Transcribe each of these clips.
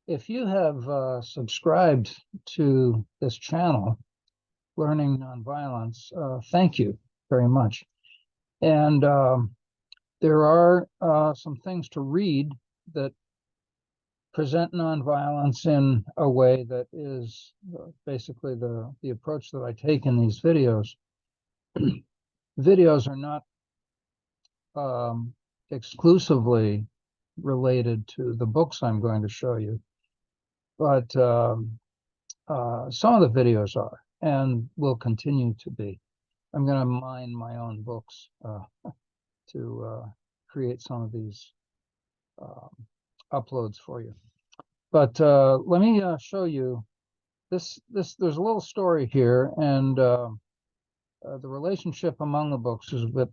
If you have subscribed to this channel, Learning Nonviolence, thank you very much. And there are some things to read that present nonviolence in a way that is basically the approach that I take in these videos. Videos are not exclusively related to the books I'm going to show you, but some of the videos are and will continue to be. I'm going to mine my own books to create some of these uploads for you. But let me show you this. There's a little story here, and the relationship among the books is a bit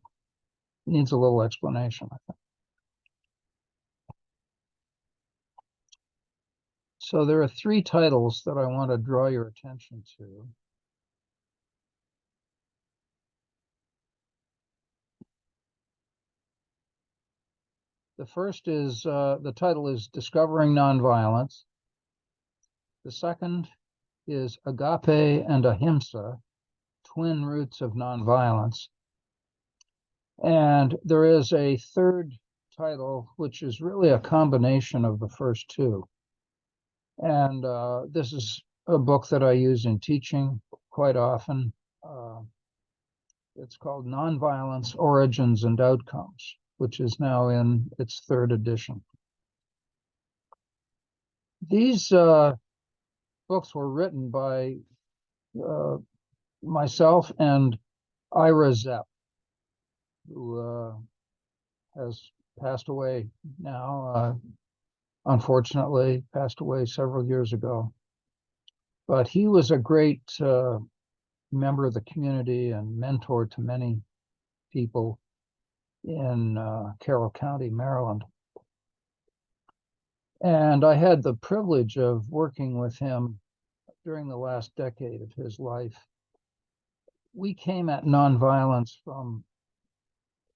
needs a little explanation, I think. So there are three titles that I want to draw your attention to. The first is, the title is Discovering Nonviolence. The second is Agape and Ahimsa, Twin Roots of Nonviolence. And there is a third title, which is really a combination of the first two. And this is a book that I use in teaching quite often. It's called Nonviolence, Origins and Outcomes, which is now in its third edition. These books were written by myself and Ira Zepp, who has passed away now, unfortunately, passed away several years ago. But he was a great member of the community and mentor to many people in Carroll County, Maryland. And I had the privilege of working with him during the last decade of his life. We came at nonviolence from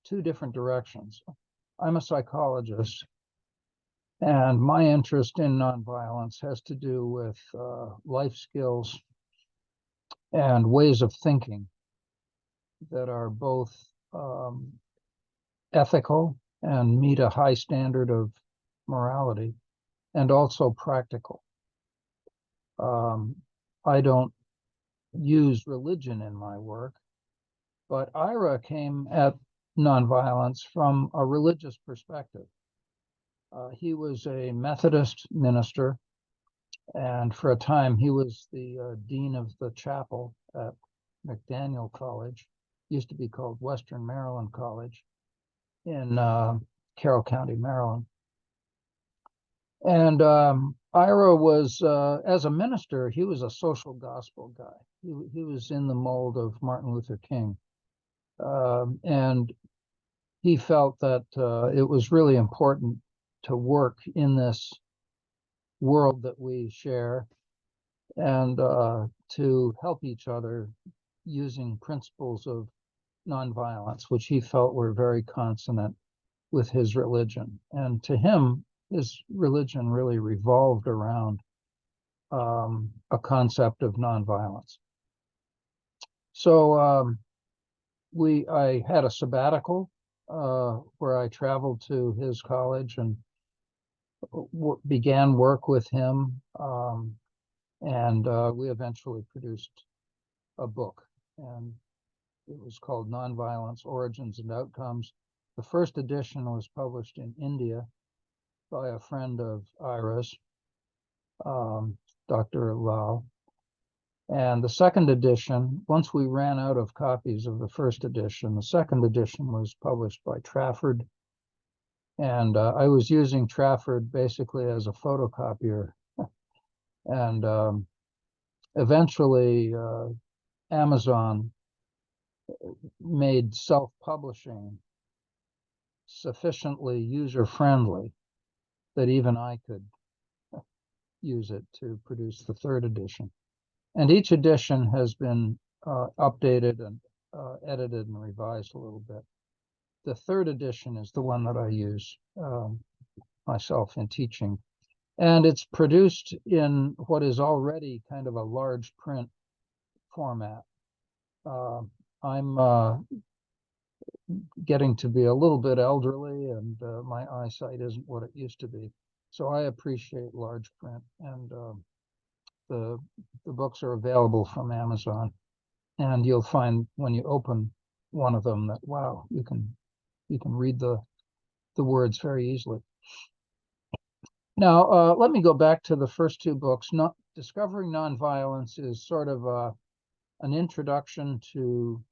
two different directions. I'm a psychologist, and my interest in nonviolence has to do with life skills and ways of thinking that are both ethical and meet a high standard of morality, and also practical. I don't use religion in my work, but Ira came at nonviolence from a religious perspective. He was a Methodist minister, and for a time he was the dean of the chapel at McDaniel College, used to be called Western Maryland College in Carroll County, Maryland. And Ira was, as a minister, he was a social gospel guy. He was in the mold of Martin Luther King. And he felt that it was really important to work in this world that we share and to help each other using principles of nonviolence, which he felt were very consonant with his religion. And to him, his religion really revolved around a concept of nonviolence. So I had a sabbatical where I traveled to his college and began work with him, and we eventually produced a book, and it was called Nonviolence, Origins and Outcomes. The first edition was published in India by a friend of Ira's, Dr. Lal. And the second edition, once we ran out of copies of the first edition, the second edition was published by Trafford. And I was using Trafford basically as a photocopier. And eventually, Amazon made self-publishing sufficiently user-friendly that even I could use it to produce the third edition. And each edition has been updated and edited and revised a little bit. The third edition is the one that I use myself in teaching. And it's produced in what is already kind of a large print format. I'm getting to be a little bit elderly, and my eyesight isn't what it used to be. So I appreciate large print, and the books are available from Amazon. And you'll find when you open one of them that, wow, you can read the words very easily. Now, let me go back to the first two books. Discovering Nonviolence is sort of an introduction to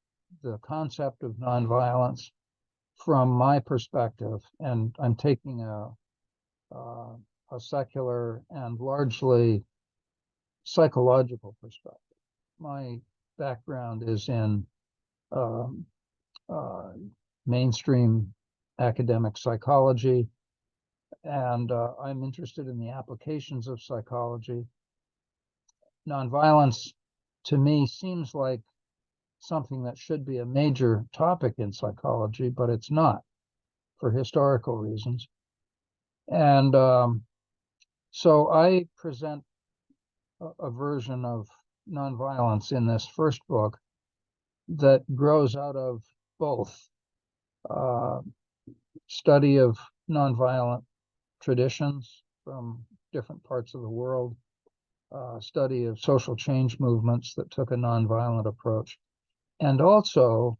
the concept of nonviolence from my perspective, and I'm taking a secular and largely psychological perspective. My background is in mainstream academic psychology, and I'm interested in the applications of psychology. Nonviolence, to me, seems like something that should be a major topic in psychology, but it's not, for historical reasons. And so I present a version of nonviolence in this first book that grows out of both study of nonviolent traditions from different parts of the world, study of social change movements that took a nonviolent approach, and also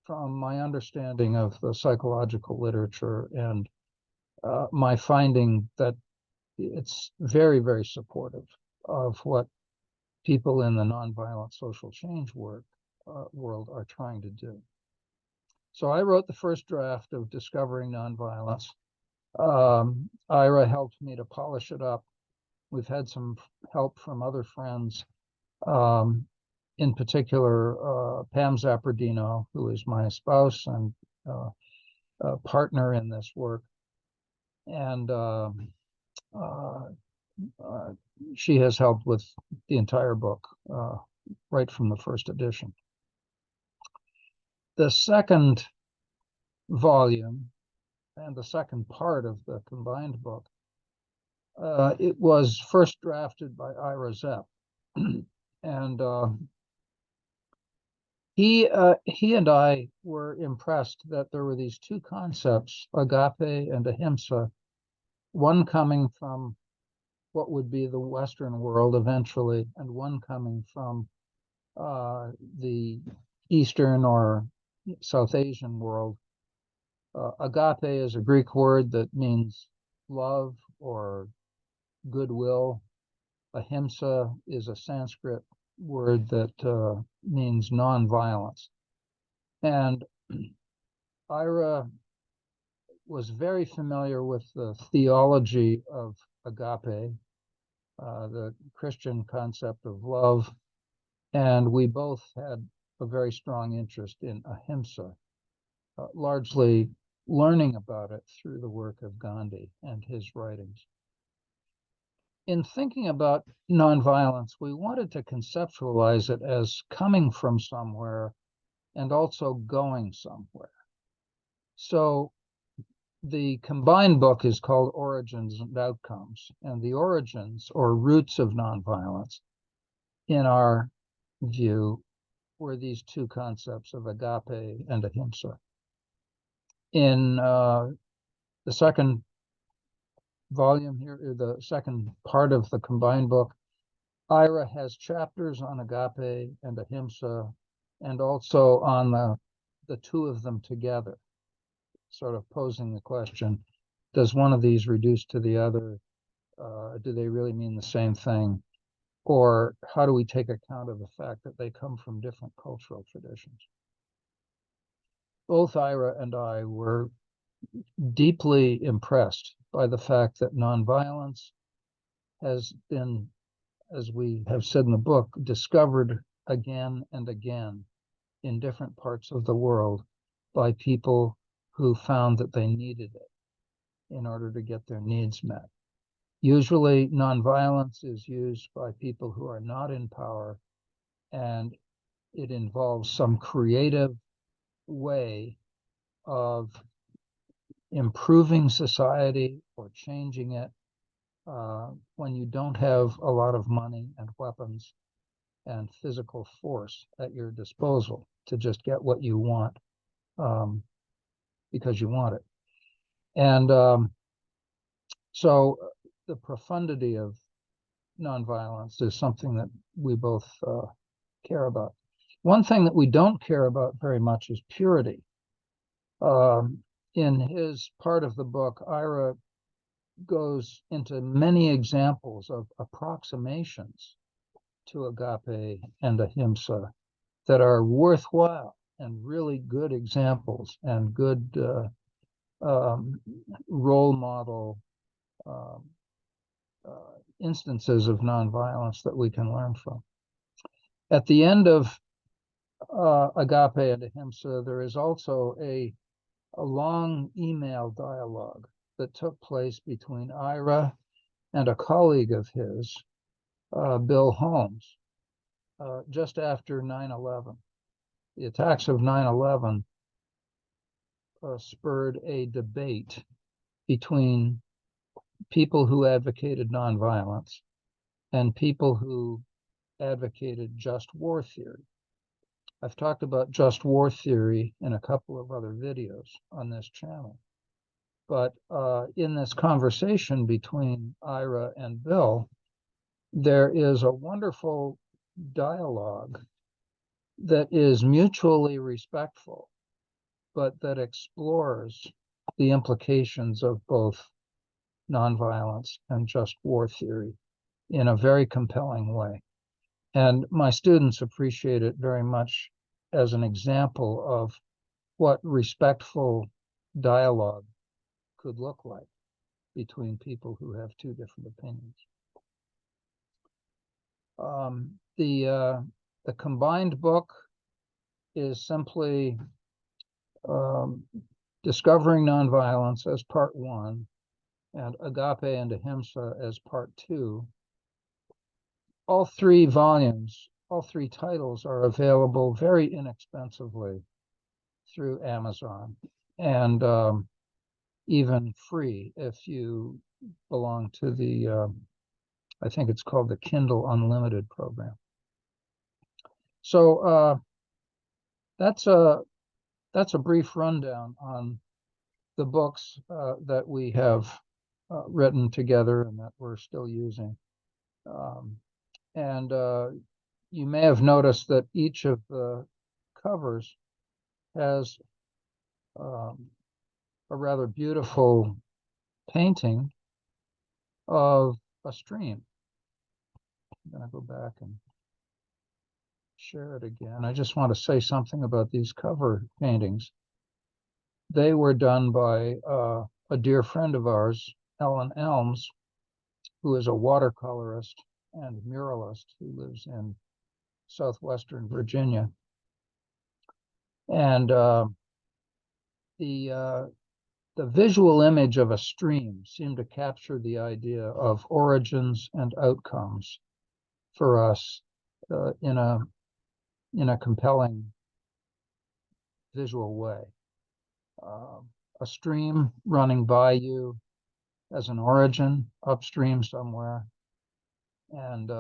from my understanding of the psychological literature and my finding that it's very, very supportive of what people in the nonviolent social change world are trying to do. So I wrote the first draft of Discovering Nonviolence. Ira helped me to polish it up. We've had some help from other friends, in particular, Pam Zappardino, who is my spouse and partner in this work. And she has helped with the entire book, right from the first edition. The second volume and the second part of the combined book, it was first drafted by Ira Zepp. And he and I were impressed that there were these two concepts, agape and ahimsa, one coming from what would be the Western world eventually, and one coming from the Eastern or South Asian world. Agape is a Greek word that means love or goodwill. Ahimsa is a Sanskrit word that means nonviolence. And Ira was very familiar with the theology of agape, the Christian concept of love, and we both had a very strong interest in ahimsa, largely learning about it through the work of Gandhi and his writings. In thinking about nonviolence, we wanted to conceptualize it as coming from somewhere and also going somewhere. So the combined book is called Origins and Outcomes, and the origins or roots of nonviolence, in our view, were these two concepts of agape and ahimsa. In the second volume here, the second part of the combined book, Ira has chapters on agape and ahimsa, and also on the two of them together, sort of posing the question, does one of these reduce to the other? Do they really mean the same thing? Or how do we take account of the fact that they come from different cultural traditions? Both Ira and I were deeply impressed by the fact that nonviolence has been, as we have said in the book, discovered again and again in different parts of the world by people who found that they needed it in order to get their needs met. Usually, nonviolence is used by people who are not in power, and it involves some creative way of improving society or changing it when you don't have a lot of money and weapons and physical force at your disposal to just get what you want because you want it. And so the profundity of nonviolence is something that we both care about. One thing that we don't care about very much is purity. In his part of the book, Ira goes into many examples of approximations to Agape and Ahimsa that are worthwhile and really good examples and good role model instances of nonviolence that we can learn from. At the end of Agape and Ahimsa, there is also a long email dialogue that took place between Ira and a colleague of his, Bill Holmes, just after 9/11. The attacks of 9/11 spurred a debate between people who advocated nonviolence and people who advocated just war theory. I've talked about just war theory in a couple of other videos on this channel. But in this conversation between Ira and Bill, there is a wonderful dialogue that is mutually respectful, but that explores the implications of both nonviolence and just war theory in a very compelling way. And my students appreciate it very much as an example of what respectful dialogue could look like between people who have two different opinions. The combined book is simply Discovering Nonviolence as part 1 and Agape and Ahimsa as part 2. All 3 volumes, all 3 titles are available very inexpensively through Amazon and even free if you belong to the, I think it's called the Kindle Unlimited program. So that's a brief rundown on the books that we have written together and that we're still using. And you may have noticed that each of the covers has a rather beautiful painting of a stream. I'm going to go back and share it again. I just want to say something about these cover paintings. They were done by a dear friend of ours, Ellen Elms, who is a watercolorist and muralist who lives in southwestern Virginia. And the visual image of a stream seemed to capture the idea of origins and outcomes for us in a compelling visual way. A stream running by you as an origin upstream somewhere, and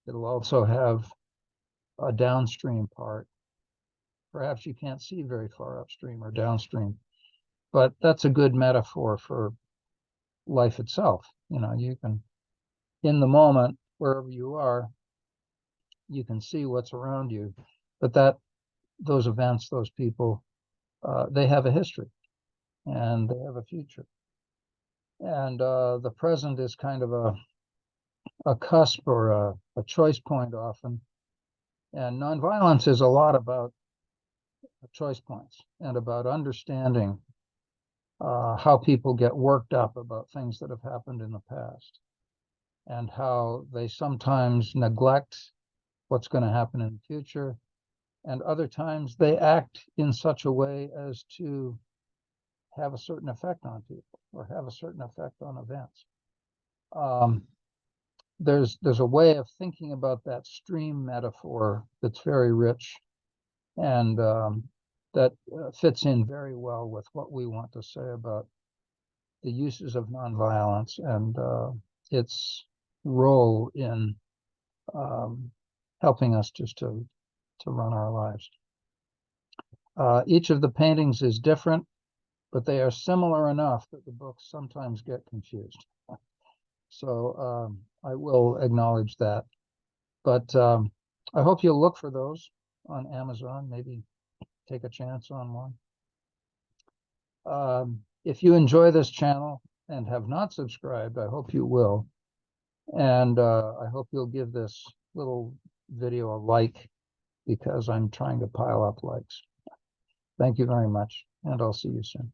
it'll also have a downstream part. Perhaps you can't see very far upstream or downstream, but that's a good metaphor for life itself. You know, you can, in the moment, wherever you are, you can see what's around you, but those events, those people, they have a history and they have a future. And the present is kind of a cusp or a choice point often. And nonviolence is a lot about choice points and about understanding how people get worked up about things that have happened in the past and how they sometimes neglect what's going to happen in the future, and other times they act in such a way as to have a certain effect on people or have a certain effect on events. There's a way of thinking about that stream metaphor that's very rich and that fits in very well with what we want to say about the uses of nonviolence and its role in helping us just to run our lives. Each of the paintings is different, but they are similar enough that the books sometimes get confused. So I will acknowledge that. But I hope you'll look for those on Amazon, maybe take a chance on one. If you enjoy this channel and have not subscribed, I hope you will. And I hope you'll give this little video a like, because I'm trying to pile up likes. Thank you very much, and I'll see you soon.